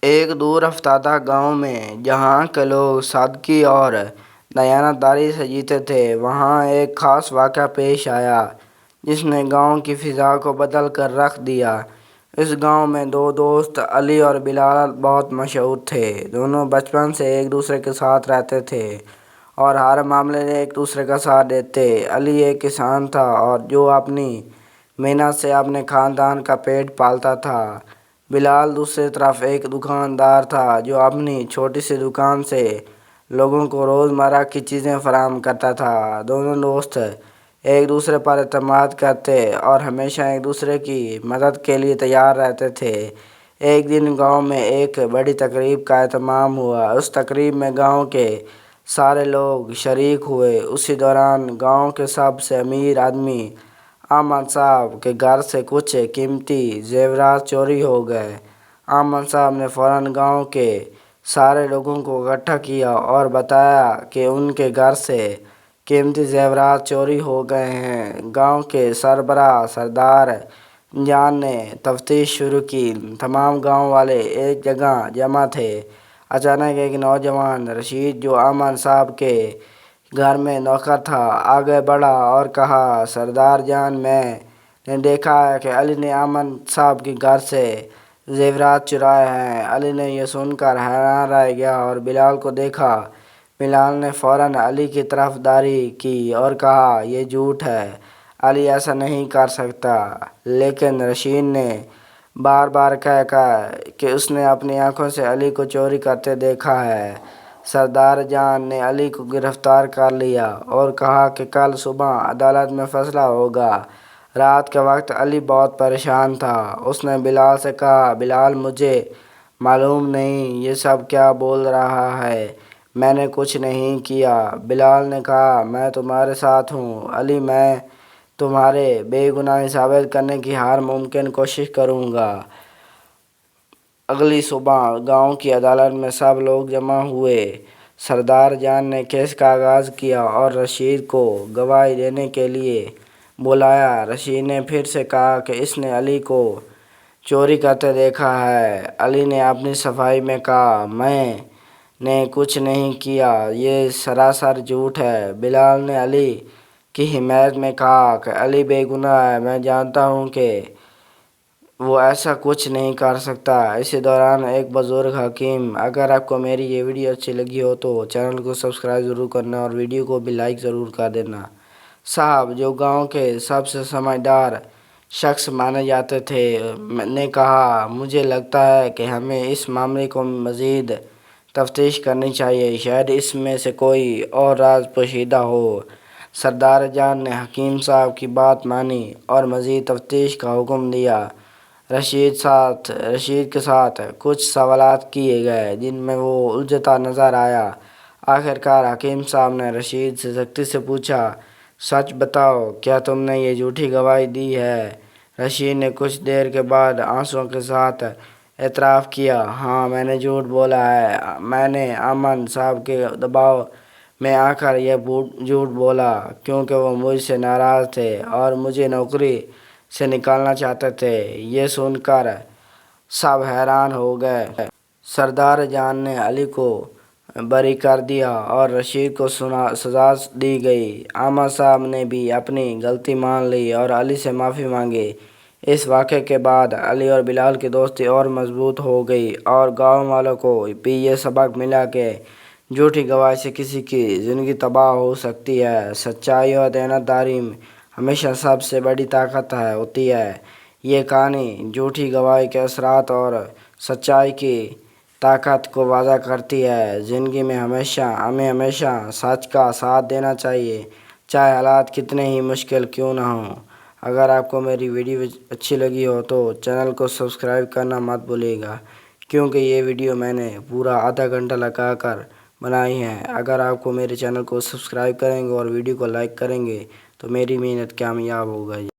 ایک دور افتادہ گاؤں میں جہاں کے لوگ سادگی اور دیانتداری سے جیتے تھے، وہاں ایک خاص واقعہ پیش آیا جس نے گاؤں کی فضا کو بدل کر رکھ دیا۔ اس گاؤں میں دو دوست علی اور بلال بہت مشہور تھے۔ دونوں بچپن سے ایک دوسرے کے ساتھ رہتے تھے اور ہر معاملے میں ایک دوسرے کا ساتھ دیتے۔ علی ایک کسان تھا اور جو اپنی محنت سے اپنے خاندان کا پیٹ پالتا تھا۔ بلال دوسری طرف ایک دکاندار تھا جو اپنی چھوٹی سی دکان سے لوگوں کو روزمرہ کی چیزیں فراہم کرتا تھا۔ دونوں دوست ایک دوسرے پر اعتماد کرتے اور ہمیشہ ایک دوسرے کی مدد کے لیے تیار رہتے تھے۔ ایک دن گاؤں میں ایک بڑی تقریب کا اہتمام ہوا۔ اس تقریب میں گاؤں کے سارے لوگ شریک ہوئے۔ اسی دوران گاؤں کے سب سے امیر آدمی احمد صاحب کے گھر سے کچھ قیمتی زیورات چوری ہو گئے۔ احمد صاحب نے فوراً گاؤں کے سارے لوگوں کو اکٹھا کیا اور بتایا کہ ان کے گھر سے قیمتی زیورات چوری ہو گئے ہیں۔ گاؤں کے سربراہ سردار جان نے تفتیش شروع کی۔ تمام گاؤں والے ایک جگہ جمع تھے۔ اچانک ایک نوجوان رشید جو احمد صاحب کے گھر میں نوکر تھا آگے بڑھا اور کہا، سردار جان، میں نے دیکھا ہے کہ علی نے احمد صاحب کے گھر سے زیورات چرائے ہیں۔ علی نے یہ سن کر حیران رہ گیا اور بلال کو دیکھا۔ بلال نے فوراً علی کی طرفداری کی اور کہا، یہ جھوٹ ہے، علی ایسا نہیں کر سکتا۔ لیکن رشید نے بار بار کہا کہ اس نے اپنی آنکھوں سے علی کو چوری کرتے دیکھا ہے۔ سردار جان نے علی کو گرفتار کر لیا اور کہا کہ کل صبح عدالت میں فیصلہ ہوگا۔ رات کے وقت علی بہت پریشان تھا۔ اس نے بلال سے کہا، بلال، مجھے معلوم نہیں یہ سب کیا بول رہا ہے، میں نے کچھ نہیں کیا۔ بلال نے کہا، میں تمہارے ساتھ ہوں علی، میں تمہارے بے گناہی ثابت کرنے کی ہر ممکن کوشش کروں گا۔ اگلی صبح گاؤں کی عدالت میں سب لوگ جمع ہوئے۔ سردار جان نے کیس کا آغاز کیا اور رشید کو گواہی دینے کے لیے بلایا۔ رشید نے پھر سے کہا کہ اس نے علی کو چوری کرتے دیکھا ہے۔ علی نے اپنی صفائی میں کہا، میں نے کچھ نہیں کیا، یہ سراسر جھوٹ ہے۔ بلال نے علی کی حمایت میں کہا کہ علی بے گناہ ہے، میں جانتا ہوں کہ وہ ایسا کچھ نہیں کر سکتا۔ اسی دوران ایک بزرگ حکیم، اگر آپ کو میری یہ ویڈیو اچھی لگی ہو تو چینل کو سبسکرائب ضرور کرنا اور ویڈیو کو بھی لائک ضرور کر دینا۔ صاحب، جو گاؤں کے سب سے سمجھدار شخص مانے جاتے تھے، نے کہا، مجھے لگتا ہے کہ ہمیں اس معاملے کو مزید تفتیش کرنی چاہیے، شاید اس میں سے کوئی اور راز پوشیدہ ہو۔ سردار جان نے حکیم صاحب کی بات مانی اور مزید تفتیش کا حکم دیا۔ رشید کے ساتھ کچھ سوالات کیے گئے جن میں وہ الجھتا نظر آیا۔ آخرکار حکیم صاحب نے رشید سے سختی سے پوچھا، سچ بتاؤ، کیا تم نے یہ جھوٹی گواہی دی ہے؟ رشید نے کچھ دیر کے بعد آنسوؤں کے ساتھ اعتراف کیا، ہاں، میں نے جھوٹ بولا ہے، میں نے احمد صاحب کے دباؤ میں آ کر یہ جھوٹ بولا کیونکہ وہ مجھ سے ناراض تھے اور مجھے نوکری سے نکالنا چاہتے تھے۔ یہ سن کر سب حیران ہو گئے۔ سردار جان نے علی کو بری کر دیا اور رشید کو سزا دی گئی۔ احمد صاحب نے بھی اپنی غلطی مان لی اور علی سے معافی مانگی۔ اس واقعے کے بعد علی اور بلال کی دوستی اور مضبوط ہو گئی اور گاؤں والوں کو بھی یہ سبق ملا کہ جھوٹی گواہی سے کسی کی زندگی تباہ ہو سکتی ہے۔ سچائی اور دیانتداری ہمیشہ سب سے بڑی طاقت ہوتی ہے۔ یہ کہانی جھوٹی گواہی کے اثرات اور سچائی کی طاقت کو واضح کرتی ہے۔ زندگی میں ہمیں ہمیشہ سچ کا ساتھ دینا چاہیے، چاہے حالات کتنے ہی مشکل کیوں نہ ہوں۔ اگر آپ کو میری ویڈیو اچھی لگی ہو تو چینل کو سبسکرائب کرنا مت بھولیے گا، کیونکہ یہ ویڈیو میں نے پورا آدھا گھنٹہ لگا کر بنائی ہے۔ اگر آپ کو میرے چینل کو سبسکرائب کریں گے اور ویڈیو کو لائک کریں گے تو میری محنت کامیاب ہوگی۔